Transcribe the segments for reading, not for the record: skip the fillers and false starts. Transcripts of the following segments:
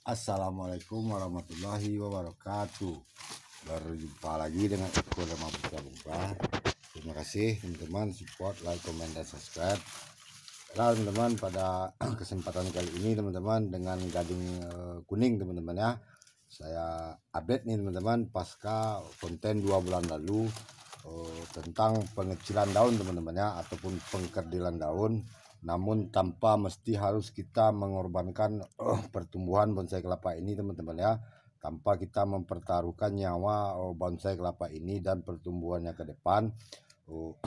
Assalamualaikum warahmatullahi wabarakatuh. Berjumpa lagi dengan aku Rama Buka. Terima kasih teman-teman support, like, comment, dan subscribe. Nah teman-teman, pada kesempatan kali ini teman-teman dengan gading kuning teman-teman ya, saya update nih teman-teman pasca konten 2 bulan lalu tentang pengecilan daun teman-teman ya, ataupun pengkerdilan daun, namun tanpa mesti harus kita mengorbankan pertumbuhan bonsai kelapa ini teman-teman ya, tanpa kita mempertaruhkan nyawa bonsai kelapa ini dan pertumbuhannya ke depan.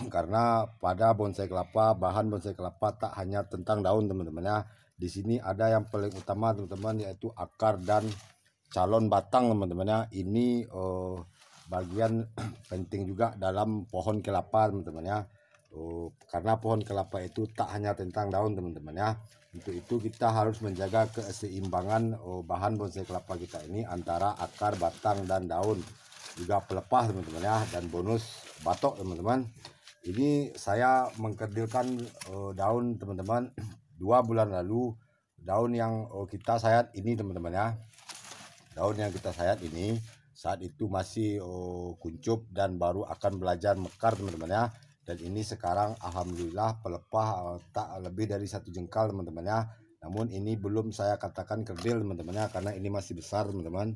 Karena pada bonsai kelapa, bahan bonsai kelapa tak hanya tentang daun teman-teman ya, di sini ada yang paling utama teman-teman, yaitu akar dan calon batang teman-teman ya. Ini bagian penting juga dalam pohon kelapa teman-teman ya. Karena pohon kelapa itu tak hanya tentang daun teman-teman ya. Untuk itu kita harus menjaga keseimbangan bahan bonsai kelapa kita ini antara akar, batang, dan daun, juga pelepah teman-teman ya, dan bonus batok teman-teman. Ini saya mengkerdilkan daun teman-teman 2 bulan lalu. Daun yang kita sayat ini teman-teman ya, daun yang kita sayat ini saat itu masih kuncup dan baru akan belajar mekar teman-teman ya. Dan ini sekarang alhamdulillah pelepah tak lebih dari 1 jengkal teman-teman ya. Namun ini belum saya katakan kerdil teman-teman ya, karena ini masih besar teman-teman.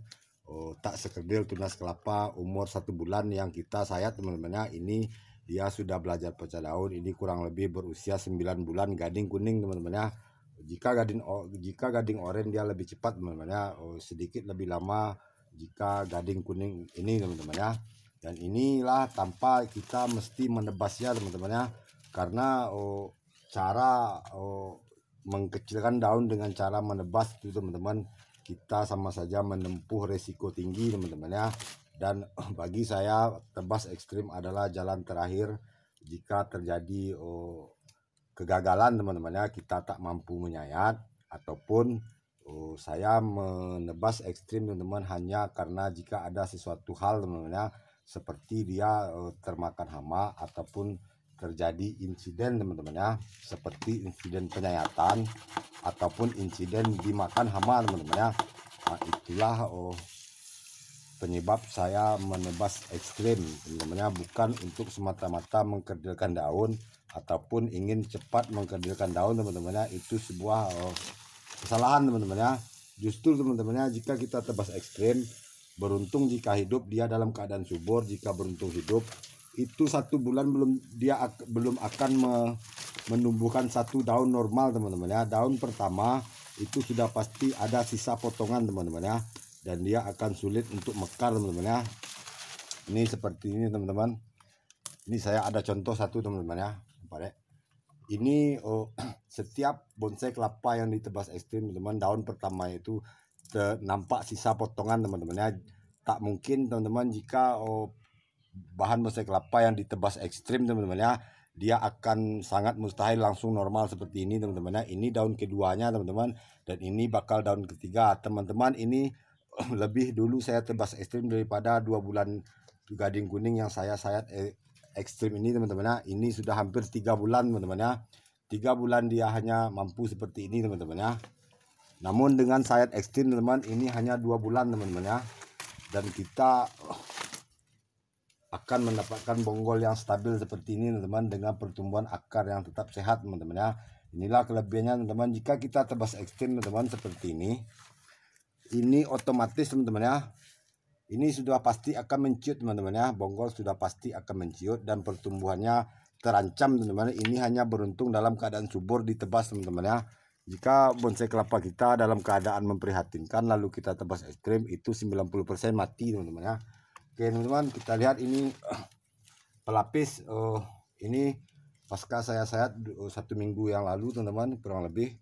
Tak sekerdil tunas kelapa umur 1 bulan yang kita sayat teman-teman ya. Ini dia sudah belajar pecah daun, ini kurang lebih berusia 9 bulan, gading kuning teman-teman ya. Jika gading oranye dia lebih cepat teman-teman ya, sedikit lebih lama jika gading kuning ini teman-teman ya. Dan inilah tanpa kita mesti menebasnya teman-teman ya, karena cara mengkecilkan daun dengan cara menebas itu teman-teman, kita sama saja menempuh resiko tinggi teman-teman ya. Dan bagi saya tebas ekstrim adalah jalan terakhir jika terjadi kegagalan teman-teman ya, kita tak mampu menyayat, ataupun saya menebas ekstrim teman-teman hanya karena jika ada sesuatu hal teman-teman ya, seperti dia termakan hama ataupun terjadi insiden teman-teman ya, seperti insiden penyayatan ataupun insiden dimakan hama teman-teman ya. Nah, itulah penyebab saya menebas ekstrim teman-teman ya, bukan untuk semata-mata mengkerdilkan daun ataupun ingin cepat mengkerdilkan daun teman-teman ya. Itu sebuah kesalahan teman-teman ya. Justru teman-teman ya, jika kita tebas ekstrim, beruntung jika hidup dia dalam keadaan subur. Jika beruntung hidup, itu 1 bulan belum akan menumbuhkan 1 daun normal teman-teman ya. Daun pertama itu sudah pasti ada sisa potongan teman-teman ya, dan dia akan sulit untuk mekar teman-teman ya. Ini seperti ini teman-teman. Ini saya ada contoh satu teman-teman ya. Ini setiap bonsai kelapa yang ditebas ekstrim teman-teman, daun pertama itu nampak sisa potongan teman-teman ya. Tak mungkin teman-teman jika bahan bonsai kelapa yang ditebas ekstrim teman-teman ya, dia akan sangat mustahil langsung normal seperti ini teman-teman ya. Ini daun keduanya teman-teman, dan ini bakal daun ketiga teman-teman. Ini lebih dulu saya tebas ekstrim daripada 2 bulan gading kuning yang saya sayat ekstrim ini teman-teman ya. Ini sudah hampir 3 bulan teman-teman ya. 3 bulan dia hanya mampu seperti ini teman-teman ya. Namun dengan sayat ekstrim teman-teman, ini hanya 2 bulan teman-teman ya, dan kita akan mendapatkan bonggol yang stabil seperti ini teman-teman, dengan pertumbuhan akar yang tetap sehat teman-teman ya. Inilah kelebihannya teman-teman jika kita tebas ekstrim teman-teman seperti ini. Ini otomatis teman-teman ya, ini sudah pasti akan menciut teman-teman ya, bonggol sudah pasti akan menciut dan pertumbuhannya terancam teman-teman. Ini hanya beruntung dalam keadaan subur ditebas teman-teman ya. Jika bonsai kelapa kita dalam keadaan memprihatinkan lalu kita tebas ekstrim, itu 90% mati teman-teman ya. Oke teman-teman, kita lihat ini pelapis ini pasca saya sayat 1 minggu yang lalu teman-teman, kurang lebih.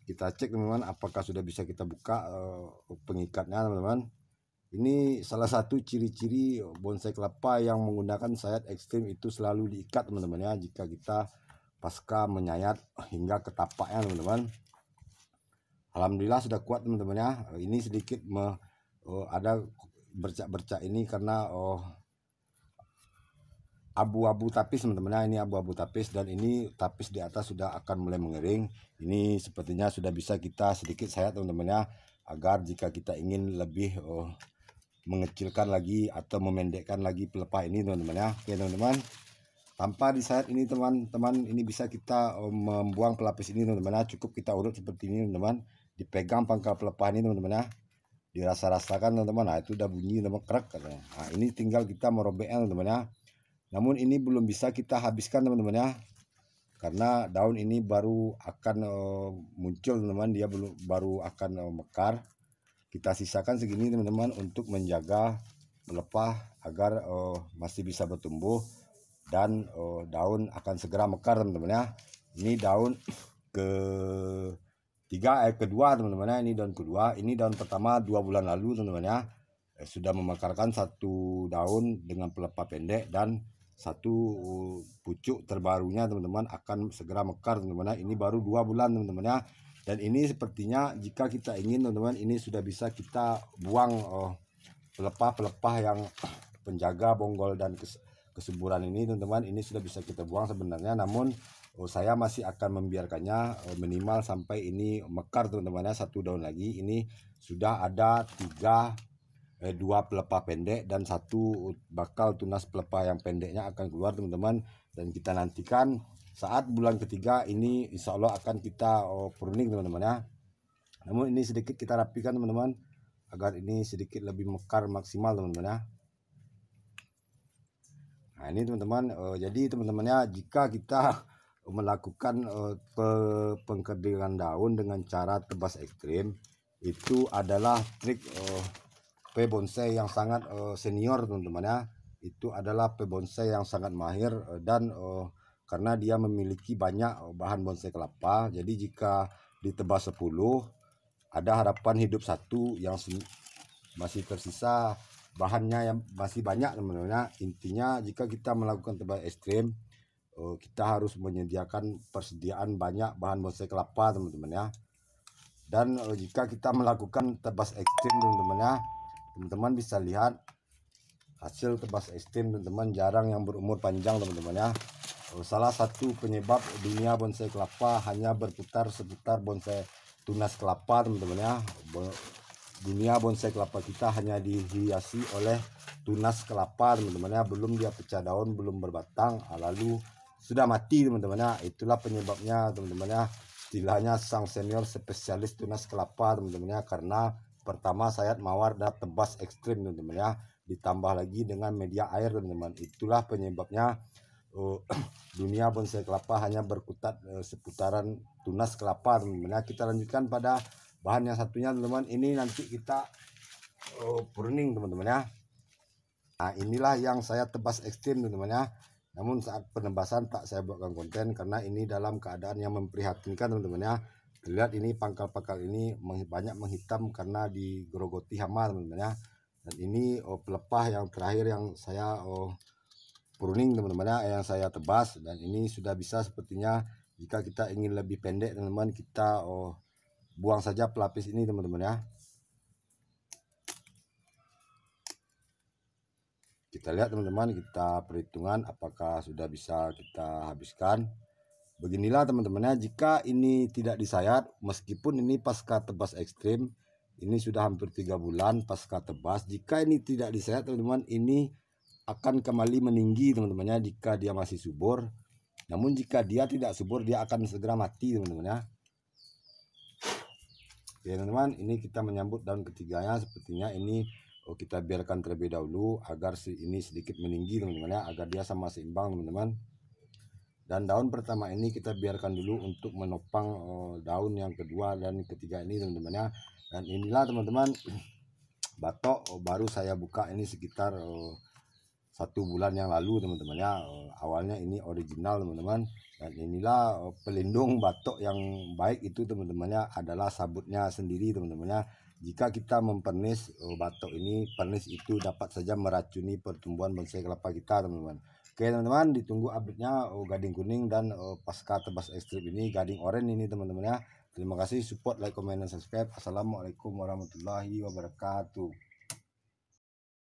Kita cek teman-teman apakah sudah bisa kita buka pengikatnya teman-teman. Ini salah satu ciri-ciri bonsai kelapa yang menggunakan sayat ekstrim, itu selalu diikat teman-teman ya, jika kita pasca menyayat hingga ke tapaknya teman-teman. Alhamdulillah sudah kuat teman-teman ya. Ini sedikit ada bercak-bercak ini karena abu-abu tapis teman-teman ya. Ini abu-abu tapis, dan ini tapis di atas sudah akan mulai mengering. Ini sepertinya sudah bisa kita sedikit sayat teman-teman ya. agar jika kita ingin lebih mengecilkan lagi atau memendekkan lagi pelepah ini teman-teman ya. Oke teman-teman, tanpa disayat ini teman-teman, ini bisa kita membuang pelapis ini teman-teman ya. Cukup kita urut seperti ini teman-teman, dipegang pangkal pelepah ini teman-teman ya, dirasa-rasakan teman-teman. Nah itu udah bunyi teman, krek katanya. Nah ini tinggal kita merobeknya teman-teman ya. Namun ini belum bisa kita habiskan teman-teman ya, karena daun ini baru akan muncul teman-teman, dia baru akan mekar. Kita sisakan segini teman-teman untuk menjaga pelepah agar masih bisa bertumbuh dan daun akan segera mekar teman-teman ya. Ini daun kedua teman-teman ya, ini daun kedua. Ini daun pertama 2 bulan lalu teman-teman ya, sudah memekarkan 1 daun dengan pelepah pendek, dan 1 pucuk terbarunya teman-teman akan segera mekar teman-teman ya. Ini baru 2 bulan teman-teman ya. Dan ini sepertinya jika kita ingin teman-teman, ini sudah bisa kita buang pelepah-pelepah yang penjaga bonggol dan kesuburan ini teman-teman. Ini sudah bisa kita buang sebenarnya, namun saya masih akan membiarkannya minimal sampai ini mekar teman-teman ya. 1 daun lagi, ini sudah ada 2 pelepah pendek dan 1 bakal tunas pelepah yang pendeknya akan keluar teman-teman. Dan kita nantikan saat bulan ketiga ini insya Allah akan kita pruning teman-teman ya. Namun ini sedikit kita rapikan teman-teman, agar ini sedikit lebih mekar maksimal teman-teman ya. Nah ini teman-teman, jadi teman-teman ya, jika kita melakukan pengkerdingan daun dengan cara tebas ekstrim, itu adalah trik pebonsai yang sangat senior teman-teman ya. Itu adalah pebonsai yang sangat mahir, dan karena dia memiliki banyak bahan bonsai kelapa, jadi jika ditebas 10 ada harapan hidup 1 yang masih tersisa bahannya yang masih banyak teman-teman. Intinya jika kita melakukan tebas ekstrim, kita harus menyediakan persediaan banyak bahan bonsai kelapa teman-teman ya. Dan jika kita melakukan tebas ekstrim teman-teman ya, teman-teman bisa lihat hasil tebas ekstrim teman-teman jarang yang berumur panjang teman-teman ya. Salah satu penyebab dunia bonsai kelapa hanya berputar seputar bonsai tunas kelapa teman-teman ya. Dunia bonsai kelapa kita hanya dihiasi oleh tunas kelapa teman-teman ya, belum dia pecah daun, belum berbatang, lalu sudah mati teman-teman ya. Itulah penyebabnya teman-teman ya, istilahnya sang senior spesialis tunas kelapa teman-teman ya, karena pertama sayat mawar dan tebas ekstrim teman-teman ya, ditambah lagi dengan media air teman-teman. Itulah penyebabnya dunia bonsai kelapa hanya berkutat seputaran tunas kelapa teman-teman ya. Kita lanjutkan pada bahan yang satunya teman-teman. Ini nanti kita pruning teman-teman ya. Nah inilah yang saya tebas ekstrim teman-teman ya. Namun saat penebasan tak saya buatkan konten karena ini dalam keadaan yang memprihatinkan teman-teman ya. Lihat ini pangkal-pangkal ini banyak menghitam karena digerogoti hama teman-teman ya. Dan ini pelepah yang terakhir yang saya pruning teman-teman ya, yang saya tebas. Dan ini sudah bisa sepertinya. Jika kita ingin lebih pendek teman-teman, kita buang saja pelapis ini teman-teman ya. Kita lihat teman-teman, kita perhitungan apakah sudah bisa kita habiskan. Beginilah teman-teman ya, jika ini tidak disayat, meskipun ini pasca tebas ekstrim, ini sudah hampir 3 bulan pasca tebas, jika ini tidak disayat teman-teman, ini akan kembali meninggi teman-teman ya jika dia masih subur. Namun jika dia tidak subur, dia akan segera mati teman-teman ya. Oke teman-teman, ini kita menyambut daun ketiganya. Sepertinya ini kita biarkan terlebih dahulu agar ini sedikit meninggi teman-teman ya, agar dia sama seimbang teman-teman. Dan daun pertama ini kita biarkan dulu untuk menopang daun yang kedua dan ketiga ini teman-teman ya. Dan inilah teman-teman batok baru saya buka ini sekitar 1 bulan yang lalu teman-teman ya. Awalnya ini original teman-teman. Dan inilah pelindung batok yang baik itu teman-teman ya, adalah sabutnya sendiri teman-teman ya. Jika kita mempernis batok ini, pernis itu dapat saja meracuni pertumbuhan bonsai kelapa kita teman-teman. Oke teman-teman, ditunggu update-nya gading kuning dan pasca tebas ekstrim ini gading oranye ini teman-teman ya. Terima kasih, support, like, comment, dan subscribe. Assalamualaikum warahmatullahi wabarakatuh.